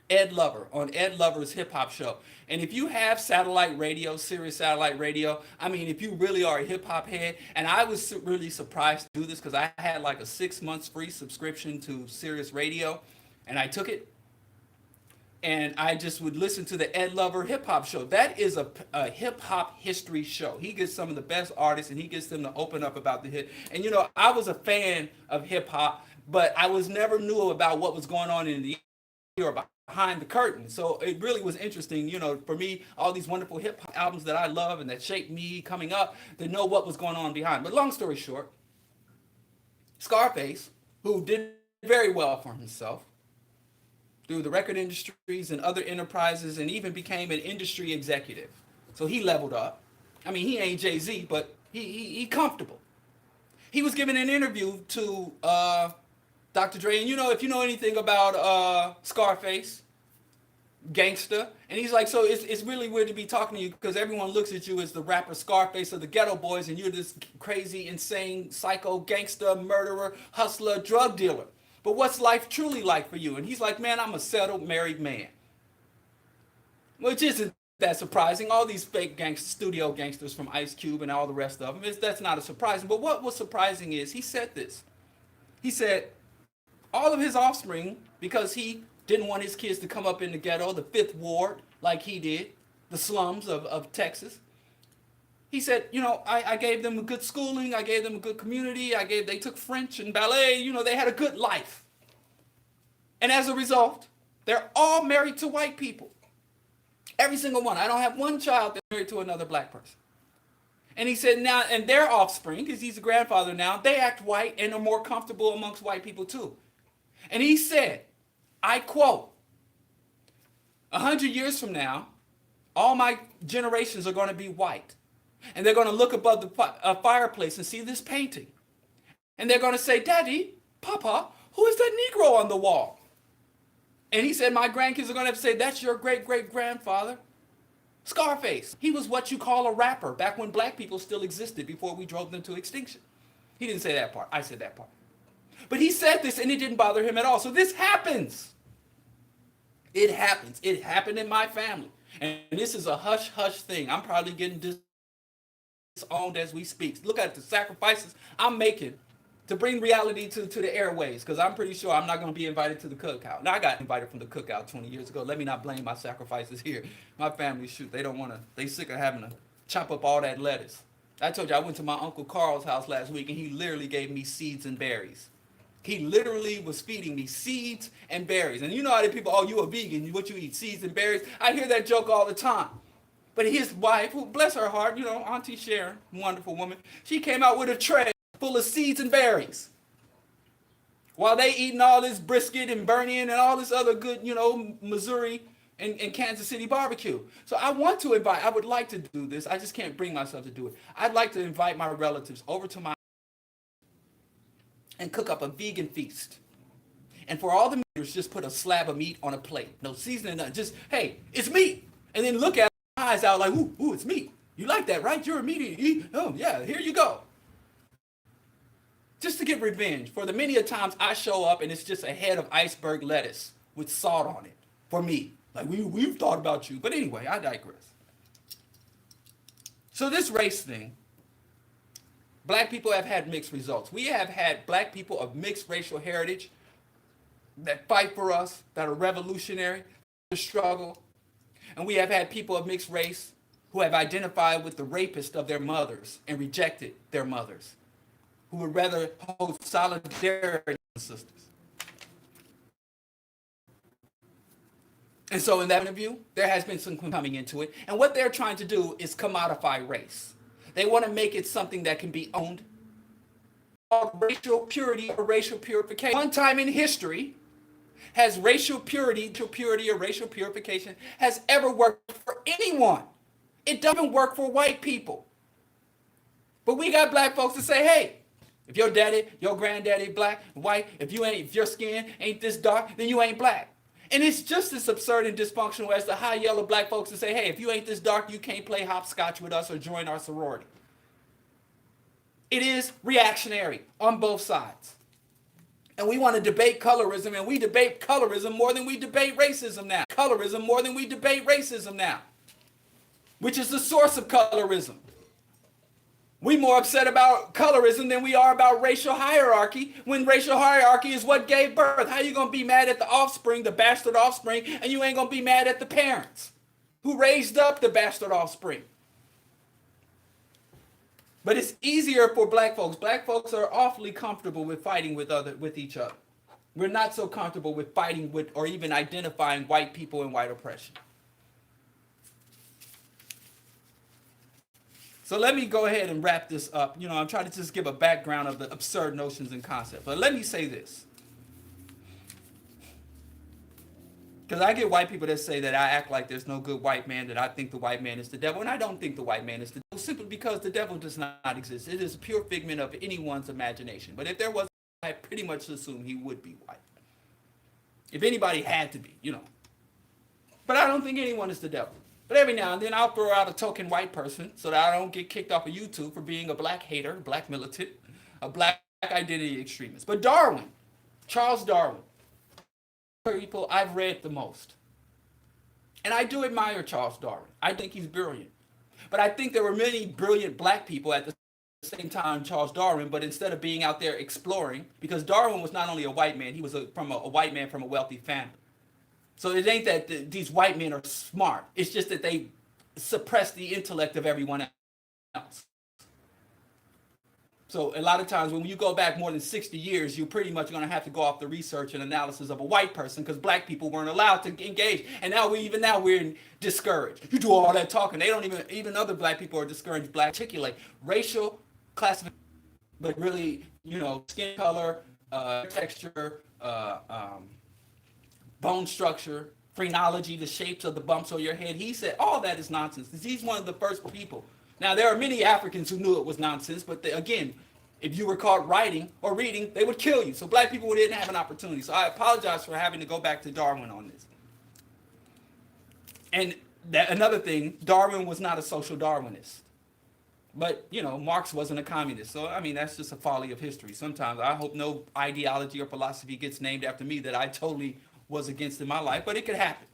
Ed Lover on Ed Lover's hip hop show. And if you have satellite radio, Sirius satellite radio, I mean, if you really are a hip hop head, and I was really surprised to do this because I had like a 6 months free subscription to Sirius Radio, and I took it. And I just would listen to the Ed Lover hip hop show. That is a hip hop history show. He gets some of the best artists, and he gets them to open up about the hit. And you know, I was a fan of hip hop, but I never knew about what was going on in the or behind the curtain. So it really was interesting, you know, for me, all these wonderful hip hop albums that I love and that shaped me coming up, to know what was going on behind. But long story short, Scarface, who did very well for himself through the record industries and other enterprises, and even became an industry executive. So he leveled up. I mean, he ain't Jay-Z, but he comfortable. He was giving an interview to Dr. Dre, and you know, if you know anything about Scarface, gangster, and he's like, so it's really weird to be talking to you because everyone looks at you as the rapper Scarface of the Ghetto Boys, and you're this crazy, insane, psycho, gangster, murderer, hustler, drug dealer. But what's life truly like for you? And he's like, man, I'm a settled, married man. Which isn't that surprising. All these fake studio gangsters from Ice Cube and all the rest of them, that's not a surprising. But what was surprising is he said this. He said all of his offspring, because he didn't want his kids to come up in the ghetto, the Fifth Ward, like he did, the slums of Texas. He said, I gave them a good schooling, I gave them a good community, they took French and ballet, they had a good life. And as a result, they're all married to white people. Every single one. I don't have one child that's married to another black person. And he said now, and their offspring, because he's a grandfather now, they act white and are more comfortable amongst white people too. And he said, I quote, 100 years from now, all my generations are going to be white. And they're going to look above the fireplace and see this painting. And they're going to say, Daddy, Papa, who is that Negro on the wall? And he said, my grandkids are going to have to say, that's your great-great-grandfather, Scarface. He was what you call a rapper back when black people still existed before we drove them to extinction. He didn't say that part. I said that part. But he said this and it didn't bother him at all. So this happens. It happens. It happened in my family. And this is a hush-hush thing. I'm probably getting disowned as we speak. Look at the sacrifices I'm making to bring reality to the airways, because I'm pretty sure I'm not going to be invited to the cookout. Now, I got invited from the cookout 20 years ago. Let me not blame my sacrifices here. My family, shoot, they sick of having to chop up all that lettuce. I told you I went to my Uncle Carl's house last week, and he literally gave me seeds and berries. He literally was feeding me seeds and berries. And you know how the people, oh, you a vegan, what you eat, seeds and berries? I hear that joke all the time. But his wife, who, bless her heart, Auntie Sharon, wonderful woman, she came out with a tray full of seeds and berries. While they eating all this brisket and burn-in and all this other good, Missouri and Kansas City barbecue. So I would like to do this. I just can't bring myself to do it. I'd like to invite my relatives over to my and cook up a vegan feast. And for all the meaters, just put a slab of meat on a plate. No seasoning, nothing. Just, hey, it's meat. And then look at eyes out like, ooh, it's meat. You like that, right? You're a meat eater. Oh, yeah, here you go. Just to get revenge for the many a times I show up and it's just a head of iceberg lettuce with salt on it for me. Like, we've thought about you. But anyway, I digress. So this race thing, black people have had mixed results. We have had black people of mixed racial heritage that fight for us, that are revolutionary, that struggle. And we have had people of mixed race who have identified with the rapist of their mothers and rejected their mothers, who would rather hold solidarity with sisters. And so in that view, there has been some coming into it. And what they're trying to do is commodify race. They want to make it something that can be owned. Racial purity or racial purification. One time in history, has racial purity or racial purification has ever worked for anyone. It doesn't work for white people. But we got black folks to say, hey, if your daddy, your granddaddy black, white, if your skin ain't this dark, then you ain't black. And it's just as absurd and dysfunctional as the high yellow black folks to say, hey, if you ain't this dark, you can't play hopscotch with us or join our sorority. It is reactionary on both sides. And we want to debate colorism, and we debate colorism more than we debate racism now. Colorism more than we debate racism now, which is the source of colorism. We more upset about colorism than we are about racial hierarchy, when racial hierarchy is what gave birth. How you going to be mad at the offspring, the bastard offspring, and you ain't going to be mad at the parents who raised up the bastard offspring? But it's easier for black folks. Black folks are awfully comfortable with fighting with each other. We're not so comfortable with fighting with or even identifying white people and white oppression. So let me go ahead and wrap this up. I'm trying to just give a background of the absurd notions and concepts. But let me say this. Because I get white people that say that I act like there's no good white man, that I think the white man is the devil. And I don't think the white man is the devil, simply because the devil does not exist. It is a pure figment of anyone's imagination. But if there was, I pretty much assume he would be white. If anybody had to be, But I don't think anyone is the devil. But every now and then I'll throw out a token white person so that I don't get kicked off of YouTube for being a black hater, black militant, a black identity extremist. But Darwin, Charles Darwin, people I've read the most. And I do admire Charles Darwin. I think he's brilliant. But I think there were many brilliant black people at the same time Charles Darwin, but instead of being out there exploring, because Darwin was not only a white man, he was a white man from a wealthy family. So it ain't that these white men are smart. It's just that they suppress the intellect of everyone else. So a lot of times when you go back more than 60 years, you're pretty much going to have to go off the research and analysis of a white person because black people weren't allowed to engage. And now we're discouraged. You do all that talking. They don't even other black people are discouraged. Black articulate racial classification, but really, skin color, texture, bone structure, phrenology, the shapes of the bumps on your head. He said all that is nonsense. He's one of the first people. Now, there are many Africans who knew it was nonsense, but again, if you were caught writing or reading, they would kill you. So black people didn't have an opportunity. So I apologize for having to go back to Darwin on this. And another thing, Darwin was not a social Darwinist. But, Marx wasn't a communist. So, that's just a folly of history. Sometimes I hope no ideology or philosophy gets named after me that I totally was against in my life, but it could happen.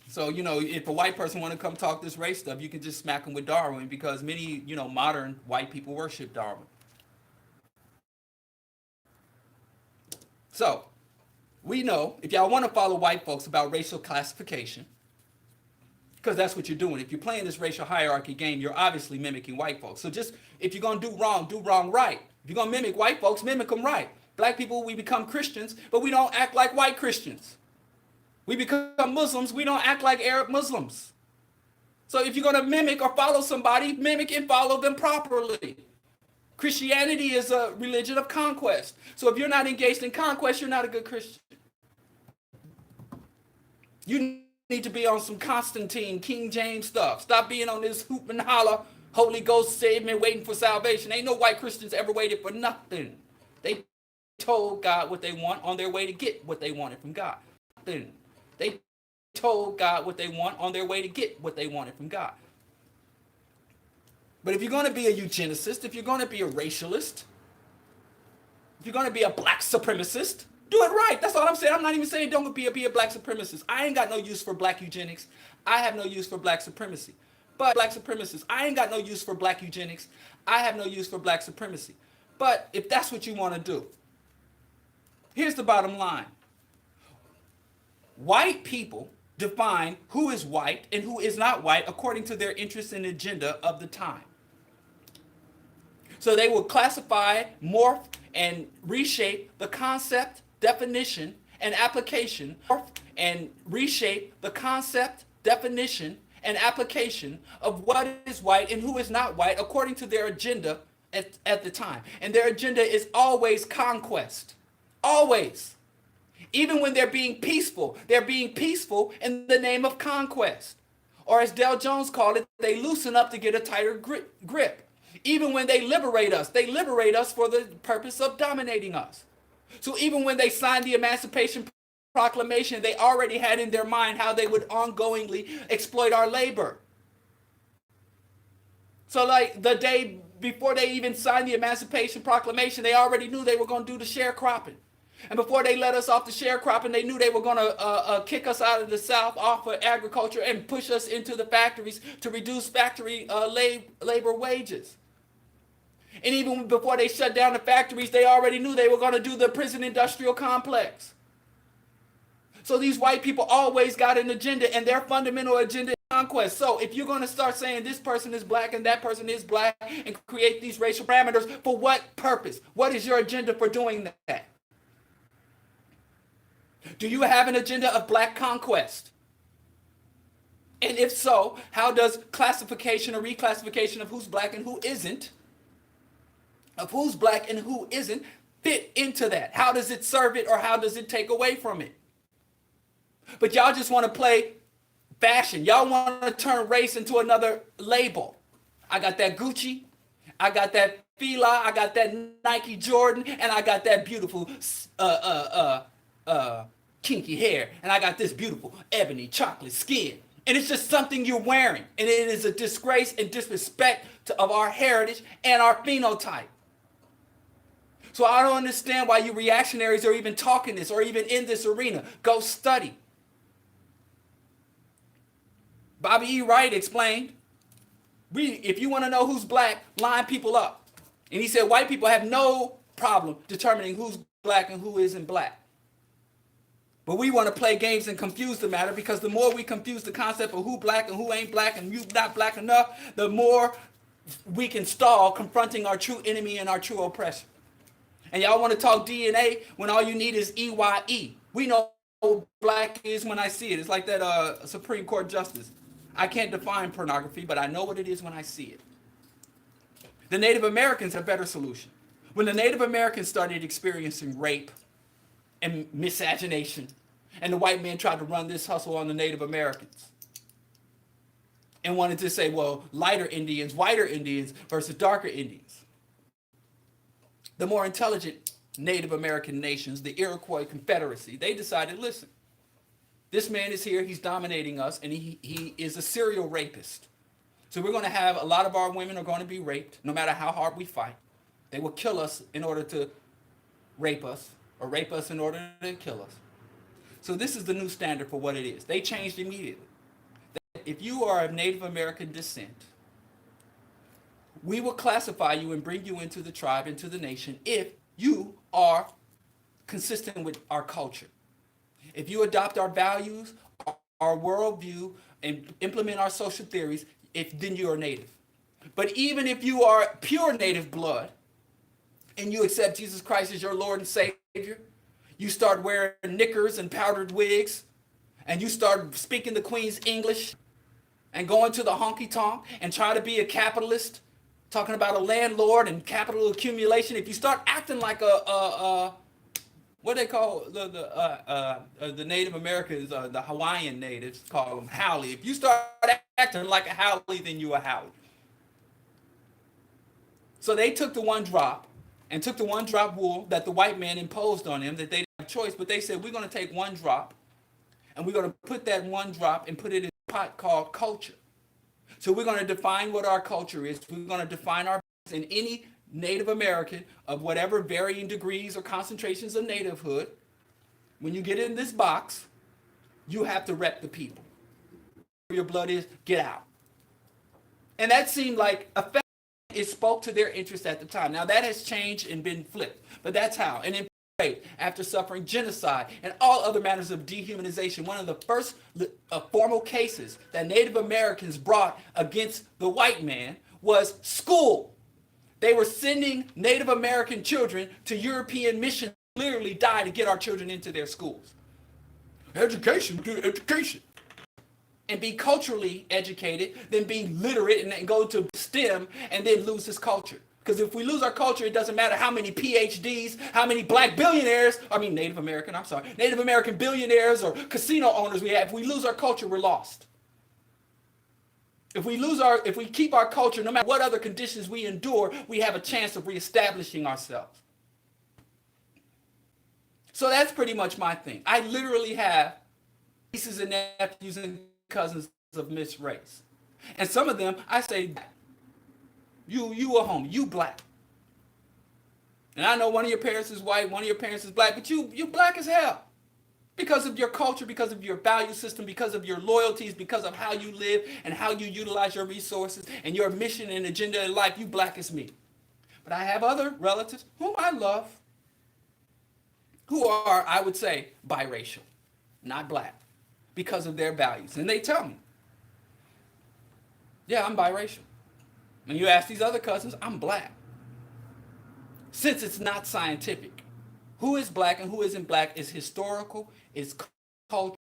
So, if a white person want to come talk this race stuff, you can just smack them with Darwin because many, modern white people worship Darwin. So, we know if y'all want to follow white folks about racial classification, because that's what you're doing. If you're playing this racial hierarchy game, you're obviously mimicking white folks. So just, if you're going to do wrong right. If you're going to mimic white folks, mimic them right. Black people, we become Christians, but we don't act like white Christians. We become Muslims, we don't act like Arab Muslims. So if you're going to mimic or follow somebody, mimic and follow them properly. Christianity is a religion of conquest. So if you're not engaged in conquest, you're not a good Christian. You need to be on some Constantine, King James stuff. Stop being on this hoop and holler, Holy Ghost save me, waiting for salvation. Ain't no white Christians ever waited for nothing. They told God what they want on their way to get what they wanted from God. Nothing. They told God what they want on their way to get what they wanted from God. But if you're going to be a eugenicist, if you're going to be a racialist, if you're going to be a black supremacist, do it right. That's all I'm saying. I'm not even saying don't be a black supremacist. I ain't got no use for black eugenics. I have no use for black supremacy. But black supremacists, I ain't got no use for black eugenics. I have no use for black supremacy. But if that's what you want to do, here's the bottom line. White people define who is white and who is not white according to their interests and agenda of the time. So they will classify, morph, and reshape the concept, definition, and application, and reshape the concept, definition, and application of what is white and who is not white according to their agenda at the time. And their agenda is always conquest. Always. Even when they're being peaceful in the name of conquest. Or as Del Jones called it, they loosen up to get a tighter grip. Even when they liberate us for the purpose of dominating us. So even when they signed the Emancipation Proclamation, they already had in their mind how they would ongoingly exploit our labor. So like the day before they even signed the Emancipation Proclamation, they already knew they were going to do the sharecropping. And before they let us off the sharecropping, they knew they were going to kick us out of the South off of agriculture and push us into the factories to reduce factory labor wages. And even before they shut down the factories, they already knew they were going to do the prison industrial complex. So these white people always got an agenda, and their fundamental agenda is conquest. So if you're going to start saying this person is black and that person is black and create these racial parameters, for what purpose? What is your agenda for doing that? Do you have an agenda of black conquest? And if so, how does classification or reclassification of who's black and who isn't, fit into that? How does it serve it or how does it take away from it? But y'all just want to play fashion. Y'all want to turn race into another label. I got that Gucci, I got that Fila, I got that Nike Jordan, and I got that beautiful kinky hair, and I got this beautiful ebony chocolate skin. And it's just something you're wearing. And it is a disgrace and disrespect of our heritage and our phenotype. So I don't understand why you reactionaries are even talking this or even in this arena. Go study. Bobby E. Wright explained, if you want to know who's black, line people up. And he said white people have no problem determining who's black and who isn't black. But we want to play games and confuse the matter, because the more we confuse the concept of who black and who ain't black and you not black enough, the more we can stall confronting our true enemy and our true oppressor. And y'all want to talk DNA when all you need is EYE. We know what black is when I see it. It's like that Supreme Court justice. I can't define pornography, but I know what it is when I see it. The Native Americans have a better solution. When the Native Americans started experiencing rape and miscegenation, and the white man tried to run this hustle on the Native Americans and wanted to say, well, lighter Indians, whiter Indians versus darker Indians. The more intelligent Native American nations, the Iroquois Confederacy, they decided, listen, this man is here, he's dominating us, and he is a serial rapist. So we're going to have a lot of our women are going to be raped, no matter how hard we fight. They will kill us in order to rape us, or rape us in order to kill us. So this is the new standard for what it is. They changed immediately. If you are of Native American descent, we will classify you and bring you into the tribe, into the nation, if you are consistent with our culture. If you adopt our values, our worldview, and implement our social theories, then you are Native. But even if you are pure Native blood, and you accept Jesus Christ as your Lord and Savior, you start wearing knickers and powdered wigs, and you start speaking the Queen's English, and going to the honky-tonk, and try to be a capitalist, talking about a landlord and capital accumulation. If you start acting like what they call the Native Americans, the Hawaiian natives call them haole. If you start acting like a haole, then you a haole. So they took the one drop and took the one drop rule that the white man imposed on them, that they didn't have a choice, but they said, we're going to take one drop and we're going to put that one drop and put it in a pot called culture. So we're going to define what our culture is. We're going to define our, and any Native American of whatever varying degrees or concentrations of nativehood, when you get in this box, you have to rep the people. Where your blood is, get out. And that seemed like effective. It spoke to their interest at the time. Now that has changed and been flipped, but that's how. And in after suffering genocide and all other matters of dehumanization, one of the first formal cases that Native Americans brought against the white man was school. They were sending Native American children to European missions, literally die to get our children into their schools. Education, education. And be culturally educated, then be literate and then go to STEM and then lose this culture. Because if we lose our culture, it doesn't matter how many PhDs, how many black billionaires, Native American billionaires or casino owners we have. If we lose our culture, we're lost. If we keep our culture, no matter what other conditions we endure, we have a chance of reestablishing ourselves. So that's pretty much my thing. I literally have nieces and nephews and cousins of mixed race. And some of them, I say, you a homie, you black. And I know one of your parents is white, one of your parents is black, but you black as hell. Because of your culture, because of your value system, because of your loyalties, because of how you live and how you utilize your resources and your mission and agenda in life, you black as me. But I have other relatives whom I love, who are, I would say, biracial, not black, because of their values. And they tell me, yeah, I'm biracial. When you ask these other cousins, I'm black. Since it's not scientific, who is black and who isn't black is historical, is cultural,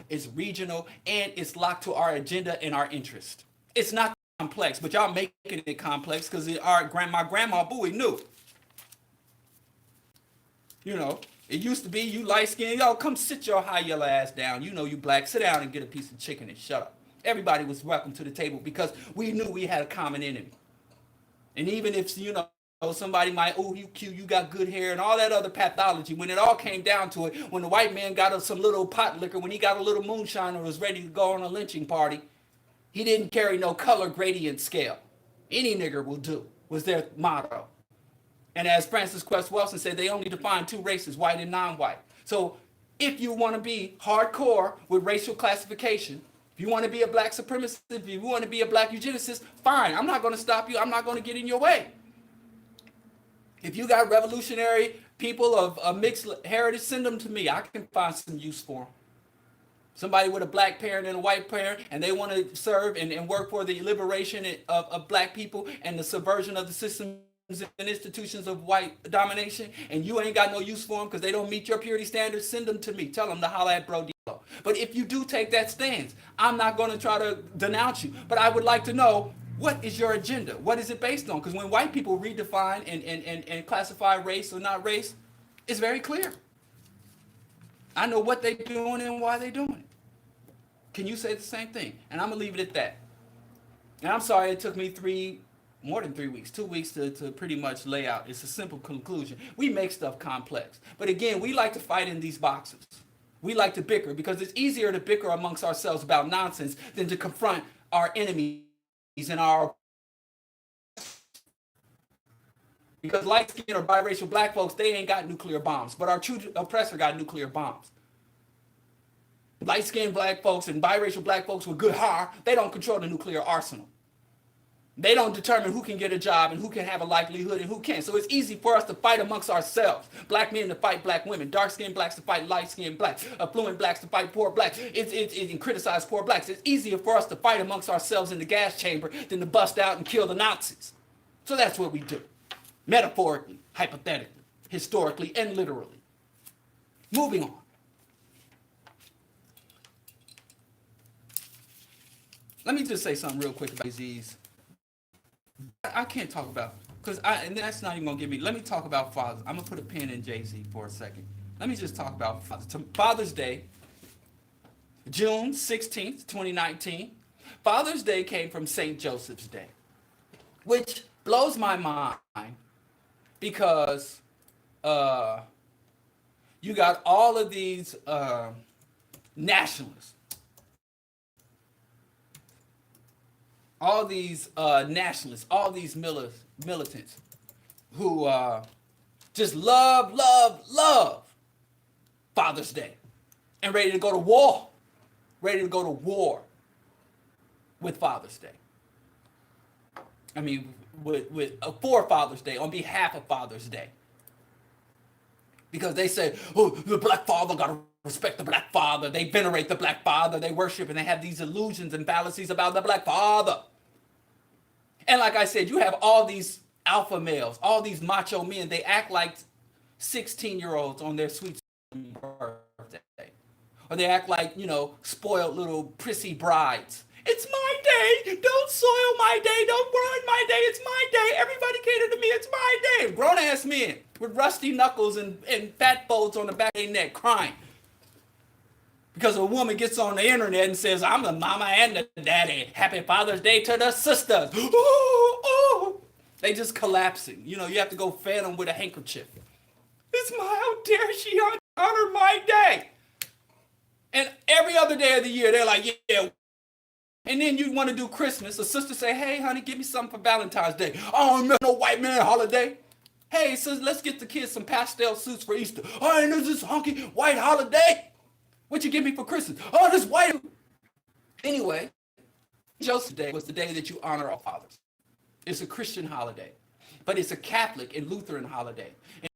is regional, and it's locked to our agenda and our interest. It's not complex, but y'all making it complex because my grandma Bowie knew. You know, it used to be you light skinned, y'all come sit your high yellow ass down. You know you black, sit down and get a piece of chicken and shut up. Everybody was welcome to the table because we knew we had a common enemy. And even if, somebody might, you cute, you got good hair and all that other pathology, when it all came down to it, when the white man got us some little pot liquor, when he got a little moonshine and was ready to go on a lynching party, he didn't carry no color gradient scale. Any nigger will do, was their motto. And as Francis Quest Wilson said, they only define two races, white and non-white. So if you want to be hardcore with racial classification, if you want to be a black supremacist, if you want to be a black eugenicist, fine. I'm not going to stop you. I'm not going to get in your way. If you got revolutionary People of a mixed heritage, send them to me. I can find some use for them. Somebody with a black parent and a white parent, and they want to serve and work for the liberation of black people and the subversion of the systems and institutions of white domination, and you ain't got no use for them because they don't meet your purity standards, send them to me. Tell them to holler at Bro Diallo. But if you do take that stance, I'm not going to try to denounce you, but I would like to know, what is your agenda? What is it based on? Because when white people redefine and classify race or not race, it's very clear. I know what they're doing and why they're doing it. Can you say the same thing? And I'm going to leave it at that. And I'm sorry it took me more than 3 weeks, 2 weeks to pretty much lay out. It's a simple conclusion. We make stuff complex. But again, we like to fight in these boxes. We like to bicker because it's easier to bicker amongst ourselves about nonsense than to confront our enemies and our... Because light-skinned or biracial black folks, they ain't got nuclear bombs, but our true oppressor got nuclear bombs. Light-skinned black folks and biracial black folks with good heart, they don't control the nuclear arsenal. They don't determine who can get a job and who can have a livelihood and who can't. So it's easy for us to fight amongst ourselves. Black men to fight black women, dark-skinned blacks to fight light-skinned blacks, affluent blacks to fight poor blacks, and criticize poor blacks. It's easier for us to fight amongst ourselves in the gas chamber than to bust out and kill the Nazis. So that's what we do. Metaphorically, hypothetically, historically, and literally. Moving on. Let me just say something real quick about these. I can't talk about, and that's not even going to give me, let me talk about fathers. I'm going to put a pin in Jay-Z for a second. Let me just talk about fathers. Father's Day, June 16th, 2019. Father's Day came from St. Joseph's Day, which blows my mind because you got all of these nationalists, all these militants who just love Father's Day and ready to go to war with Father's Day. I mean, for Father's Day, on behalf of Father's Day. Because they say, oh, the black father got to respect the black father. They venerate the black father. They worship and they have these illusions and fallacies about the black father. And like I said, you have all these alpha males, all these macho men. They act like 16-year-olds on their sweet birthday. Or they act like, spoiled little prissy brides. It's my day. Don't soil my day. Don't ruin my day. It's my day. Everybody cater to me. It's my day. Grown-ass men with rusty knuckles and fat folds on the back of their neck crying. Because a woman gets on the internet and says, I'm the mama and the daddy. Happy Father's Day to the sisters. Ooh. They just collapsing. You have to go fan them with a handkerchief. How dare she honor my day? And every other day of the year, they're like, yeah. And then you want to do Christmas. A sister say, hey, honey, give me something for Valentine's Day. I don't remember no white man holiday. Hey, sis, let's get the kids some pastel suits for Easter. Oh, and there's this honky white holiday. What you give me for Christmas? Oh, this white. Anyway, Joseph's Day was the day that you honor our fathers. It's a Christian holiday, but it's a Catholic and Lutheran holiday.